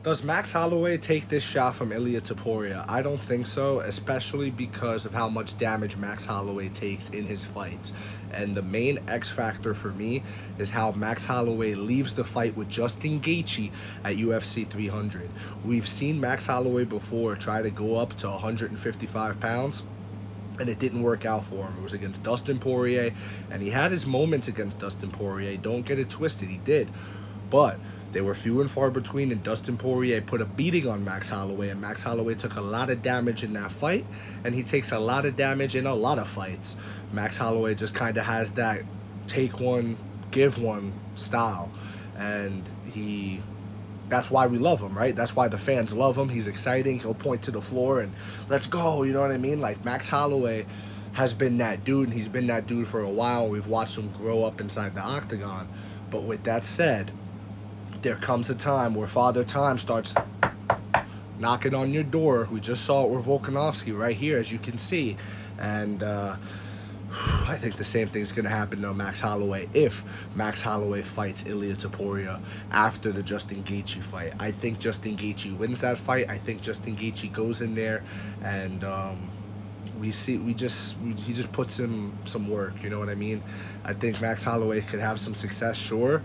Does Max Holloway take this shot from Ilia Topuria? I don't think so, especially because of how much damage Max Holloway takes in his fights. And the main X factor for me is how Max Holloway leaves the fight with Justin Gaethje at UFC 300. We've seen Max Holloway before try to go up to 155 pounds, and it didn't work out for him. It was against Dustin Poirier, and he had his moments against Dustin Poirier. Don't get it twisted, he did. But they were few and far between, and Dustin Poirier put a beating on Max Holloway, and Max Holloway took a lot of damage in that fight, and he takes a lot of damage in a lot of fights. Max Holloway just kind of has that take one, give one style, and that's why we love him, right? That's why the fans love him. He's exciting. He'll point to the floor and let's go, you know what I mean? Like, Max Holloway has been that dude, and he's been that dude for a while. We've watched him grow up inside the octagon. But with that said, there comes a time where Father Time starts knocking on your door. We just saw it with Volkanovski right here, as you can see. And I think the same thing's going to happen to Max Holloway if Max Holloway fights Ilia Topuria after the Justin Gaethje fight. I think Justin Gaethje wins that fight. I think Justin Gaethje goes in there and he just puts in some work, you know what I mean? I think Max Holloway could have some success, sure,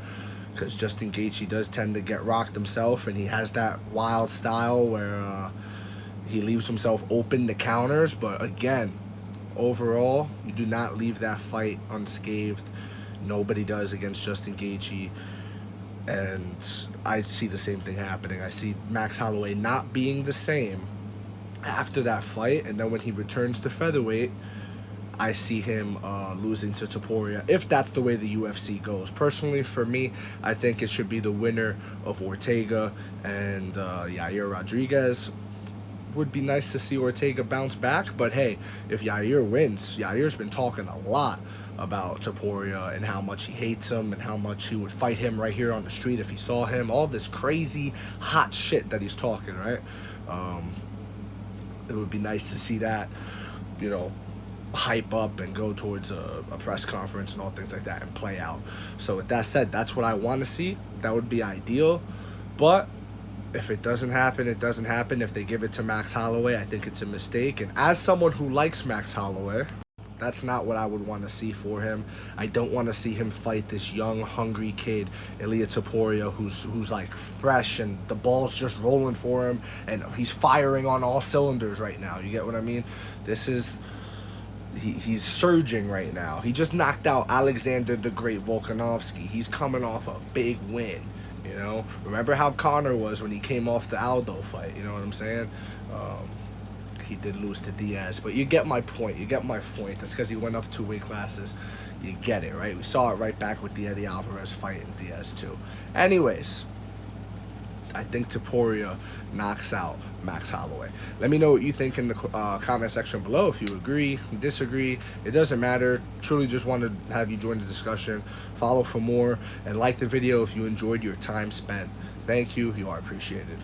because Justin Gaethje does tend to get rocked himself, and he has that wild style where he leaves himself open to counters. But again, overall, you do not leave that fight unscathed. Nobody does against Justin Gaethje, and I see the same thing happening. I see Max Holloway not being the same after that fight, and then when he returns to featherweight, I see him losing to Topuria, if that's the way the UFC goes. Personally, for me, I think it should be the winner of Ortega and Yair Rodriguez. Would be nice to see Ortega bounce back, but hey, if Yair wins, Yair's been talking a lot about Topuria and how much he hates him and how much he would fight him right here on the street if he saw him. All this crazy hot shit that he's talking, right? It would be nice to see that, you know, hype up and go towards a press conference and all things like that and play out. So with that said, that's what I want to see. That would be ideal. But if it doesn't happen, it doesn't happen. If they give it to Max Holloway, I think it's a mistake. And as someone who likes Max Holloway, that's not what I would want to see for him. I don't want to see him fight this young, hungry kid, Ilia Topuria, who's like fresh and the ball's just rolling for him and he's firing on all cylinders right now. You get what I mean? He's surging right now. He just knocked out Alexander the Great Volkanovski. He's coming off a big win. You know, remember how Conor was when he came off the Aldo fight? You know what I'm saying? He did lose to Diaz, but you get my point. You get my point. That's because he went up 2 weight classes. You get it, right? We saw it right back with the Eddie Alvarez fight in Diaz too. Anyways, I think Topuria knocks out Max Holloway. Let me know what you think in the comment section below. If you agree, disagree, it doesn't matter. Truly just want to have you join the discussion. Follow for more and like the video if you enjoyed your time spent. Thank you. You are appreciated.